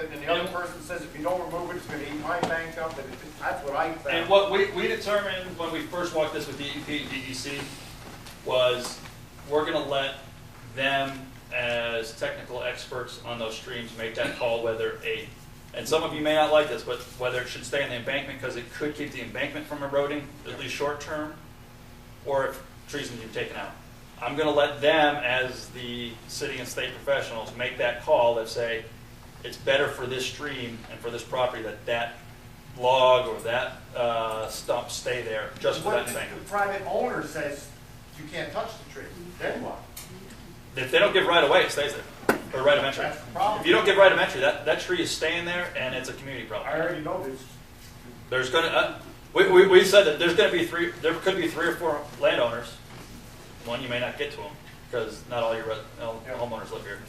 it, and the other person says if you don't remove it, it's gonna eat my bank up, and that's what I found. And what we determined when we first walked this with DEP and DEC was we're gonna let them, as technical experts on those streams, make that call whether and some of you may not like this, but whether it should stay in the embankment because it could keep the embankment from eroding, at least short term, or if trees need to be taken out. I'm going to let them, as the city and state professionals, make that call that say it's better for this stream and for this property that log or that stump stay there just for that embankment. The private owner says you can't touch the tree, then what? If they don't give right of way, it stays there, or right of entry. That's the problem. If you don't give right of entry, that tree is staying there, and it's a community problem. I already know this. There's going to, we said that there's going to be there could be 3 or 4 landowners. One, you may not get to them because not all your homeowners live here,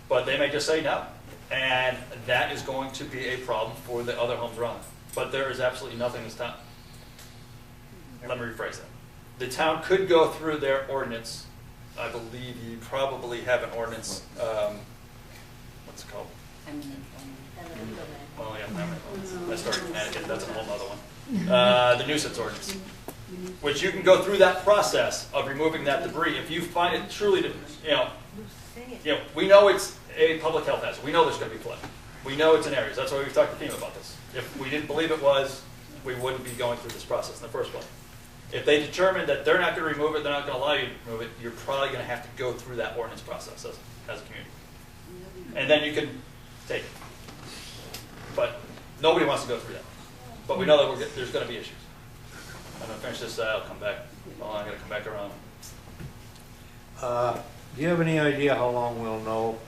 but they may just say no, and that is going to be a problem for the other homes around. But there is absolutely nothing this town. Let me rephrase that. The town could go through their ordinance. I believe you probably have an ordinance. What's it called? Well, yeah, I started in Connecticut. That's a whole other one. The nuisance ordinance, which you can go through that process of removing that debris if you find it truly, we know it's a public health hazard. We know there's going to be flooding. We know it's in areas. That's why we've talked to FEMA about this. If we didn't believe it was, we wouldn't be going through this process in the first place. If they determine that they're not going to remove it, they're not going to allow you to remove it, you're probably going to have to go through that ordinance process as a community. And then you can take it. But nobody wants to go through that. But we know that there's going to be issues. I'm going to finish this, I'll come back. Well, I'm going to come back around. Do you have any idea how long we'll know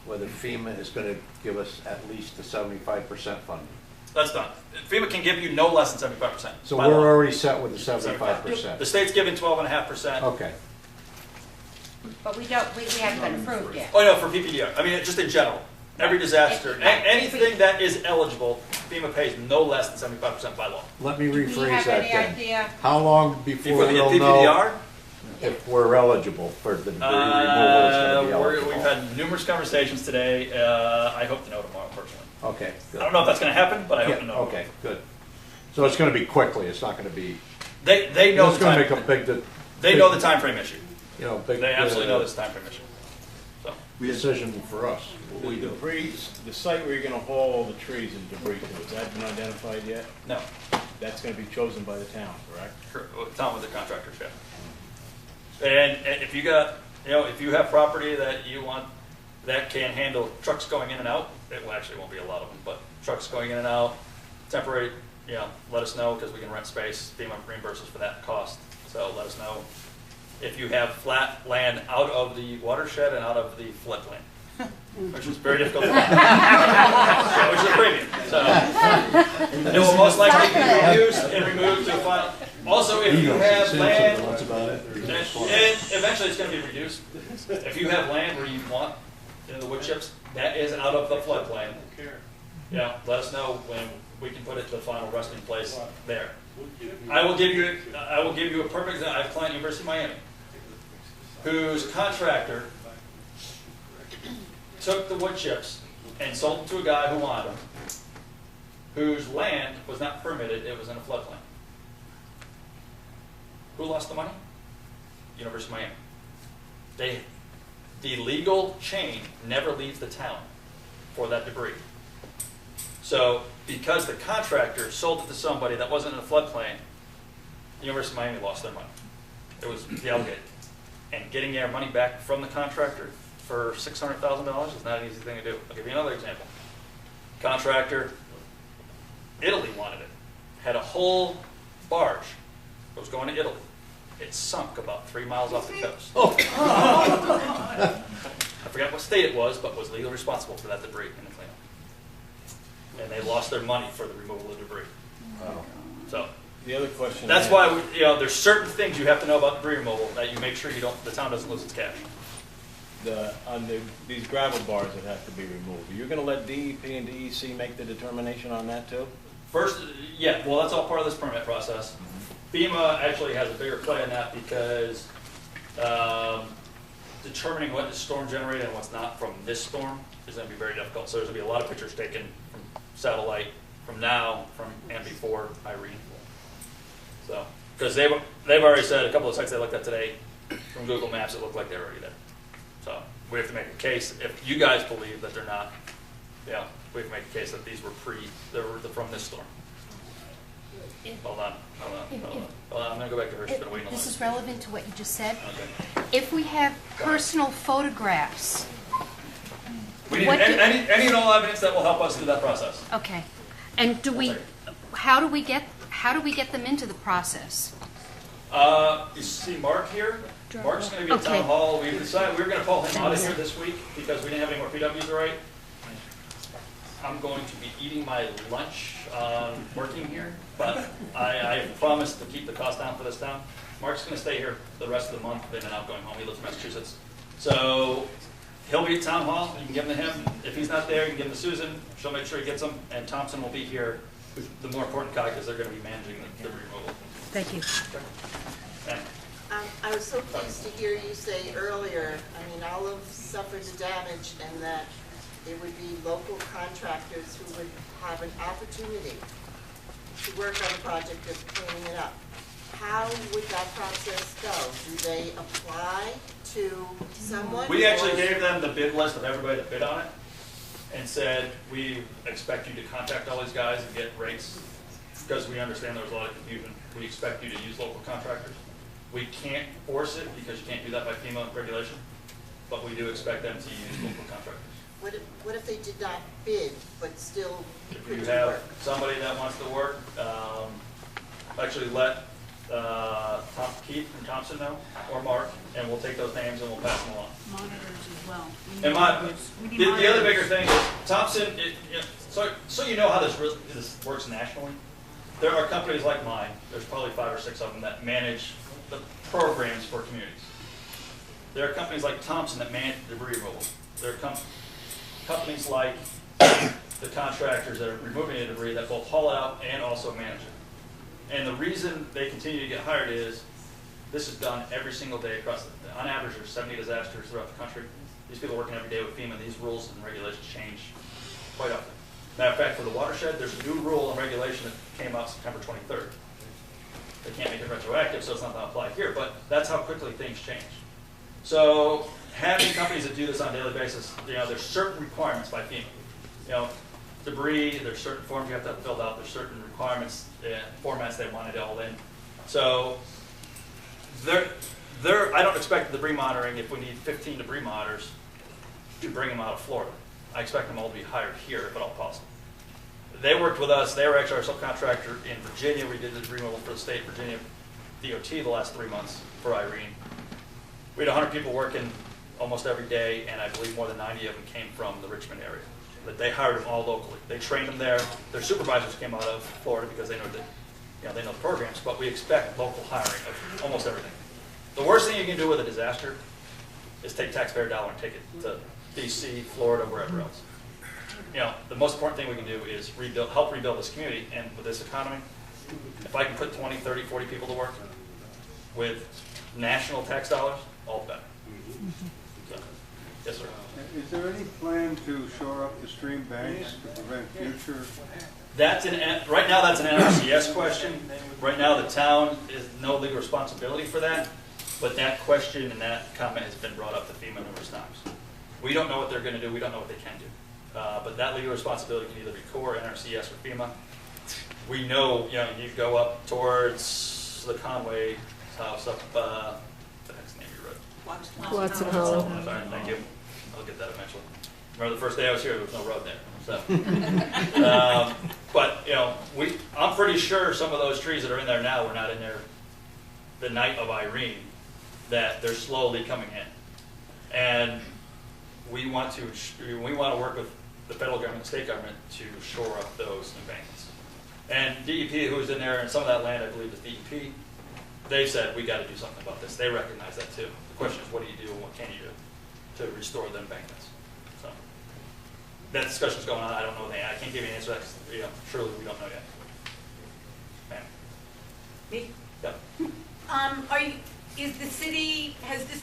whether FEMA is going to give us at least the 75% funding? That's done. FEMA can give you no less than 75%. So we're already set with the 75%. The state's giving 12.5%. Okay. But we haven't been approved yet. Oh no, for PPDR. I mean, just in general. Every disaster, anything that is eligible, FEMA pays no less than 75% by law. Let me Do we rephrase have that any then. idea? How long before the we'll PPDR? know if we're eligible for the debris removal is going to be eligible? We've had numerous conversations today. I hope to know tomorrow, personally. Okay, good. I don't know if that's going to happen, but I hope to know. Okay, good. So it's going to be quickly. It's not going to be. They know It's the going time. to make a big. They know the time frame issue. You know, big. They absolutely know this time frame issue. So Decision for us. The debris, the site where you're gonna haul all the trees and debris to, has that been identified yet? no, That's gonna be chosen by the town, correct? town with the contractors, yeah. And if you got, if you have property that you want that can handle trucks going in and out, it actually won't be a lot of them, but trucks going in and out, temporary, let us know because we can rent space. FEMA reimburses for that cost. So let us know if you have flat land out of the watershed and out of the floodplain, which is very difficult to find, which is a premium. So it will most likely be reduced and removed to a final. Also, if you have land, and eventually it's going to be reduced. If you have land where you want the wood chips, that is out of the floodplain. Let us know when we can put it to the final resting place there. I will give you a perfect example. I have a client at University of Miami whose contractor took the wood chips and sold them to a guy who wanted them, whose land was not permitted, it was in a floodplain. Who lost the money? University of Miami. The legal chain never leaves the town for that debris. So because the contractor sold it to somebody that wasn't in a floodplain, the University of Miami lost their money. It was delegated. And getting their money back from the contractor for $600,000 is not an easy thing to do. I'll give you another example. Contractor, Italy wanted it. Had a whole barge that was going to Italy. It sunk about 3 miles off the coast. I forgot what state it was, but was legally responsible for that debris in the cleanup. And they lost their money for the removal of debris. Wow. So The other question. that's why there's certain things you have to know about debris removal that you make sure the town doesn't lose its cash. These gravel bars that have to be removed, you're gonna let DEP and DEC make the determination on that too? First, well, that's all part of this permit process. FEMA actually has a bigger play in that because determining what is storm generated and what's not from this storm is going to be very difficult. So there's going to be a lot of pictures taken from satellite, from now, and before Irene. So, because they've already said, a couple of sites they looked at today, from Google Maps, it looked like they're already there. So we have to make a case, if you guys believe that they're not, yeah, we have to make a case that these were from this storm. Hold on. I'm going to go back to her. She's been waiting a This lot. is relevant to what you just said. Okay. If we have personal photographs, We need What do- any and all evidence that will help us through that process. okay, and how do we get them into the process? You see Mark here? Mark's going to be at Okay. town hall. We decided we were going to pull him out of here this week because we didn't have any more PWs to write. I'm going to be eating my lunch working here, but I promised to keep the cost down for this town. Mark's going to stay here the rest of the month, then I'm going home. He lives in Massachusetts. So he'll be at town hall. You can give him to him. If he's not there, you can give him to Susan. She'll make sure he gets them. And Thompson will be here, who's the more important guy because they're going to be managing the removal. Thank you. And I was so pleased to hear you say earlier, I mean, Olive suffered the damage and that there would be local contractors who would have an opportunity to work on the project of cleaning it up. How would that process go? Do they apply to someone? we actually or- gave them the bid list of everybody that bid on it and said, we expect you to contact all these guys and get rates because we understand there was a lot of confusion. We expect you to use local contractors. We can't force it because you can't do that by FEMA regulation, but we do expect them to use local contractors. What if they did not bid, but still If could you do have work? somebody that wants to work, actually let Keith from Thompson know, or Mark, and we'll take those names and we'll pass them along. Monitors as well. And the other bigger thing is Thompson, so you know how this works nationally. There are companies like mine, there's probably 5 or 6 of them that manage the programs for communities. There are companies like Thompson that manage debris removal. There are companies like the contractors that are removing the debris that both haul it out and also manage it. And the reason they continue to get hired is this is done every single day across on average there's 70 disasters throughout the country. These people are working every day with FEMA. These rules and regulations change quite often. Matter of fact, for the watershed, there's a new rule and regulation that came out September 23rd. They can't make it retroactive, so it's not going to apply here, but that's how quickly things change. So having companies that do this on a daily basis, there's certain requirements by FEMA. Debris, there's certain forms you have to have filled out, there's certain requirements and formats they want it all in. So I don't expect debris monitoring, if we need 15 debris monitors, to bring them out of Florida. I expect them all to be hired here if at all possible. They worked with us. They were actually our subcontractor in Virginia. We did the debris removal for the state of Virginia DOT the last 3 months for Irene. We had 100 people working almost every day, and I believe more than 90 of them came from the Richmond area. But they hired them all locally. They trained them there. Their supervisors came out of Florida because they know they know the programs. But we expect local hiring of almost everything. The worst thing you can do with a disaster is take taxpayer dollar and take it to DC, Florida, wherever else. The most important thing we can do is help rebuild this community. And with this economy, if I can put 20, 30, 40 people to work with national tax dollars, all the better. So, yes, sir. Is there any plan to shore up the stream banks to prevent future? Right now, that's an NRCS question. Right now, the town is no legal responsibility for that, but that question and that comment has been brought up to FEMA numerous times. We don't know what they're going to do. We don't know what they can do. But that legal responsibility can either be Corps, NRCS, or FEMA. We know, you go up towards the Conway house up, the heck's the name of your road? Watson Hollow. Sorry, thank you. I'll get that eventually. Remember the first day I was here, there was no road there. So, but I'm pretty sure some of those trees that are in there now were not in there the night of Irene. That they're slowly coming in, and we want to work with the federal government, state government to shore up those embankments. And DEP, who's in there, and some of that land, I believe, is DEP. They said we got to do something about this. They recognize that too. The question is, what do you do and what can you do to restore the embankments? So that discussion's going on. I don't know. I can't give you an answer. To that, surely we don't know yet. Ma'am. Me? Yeah. Is the city, has this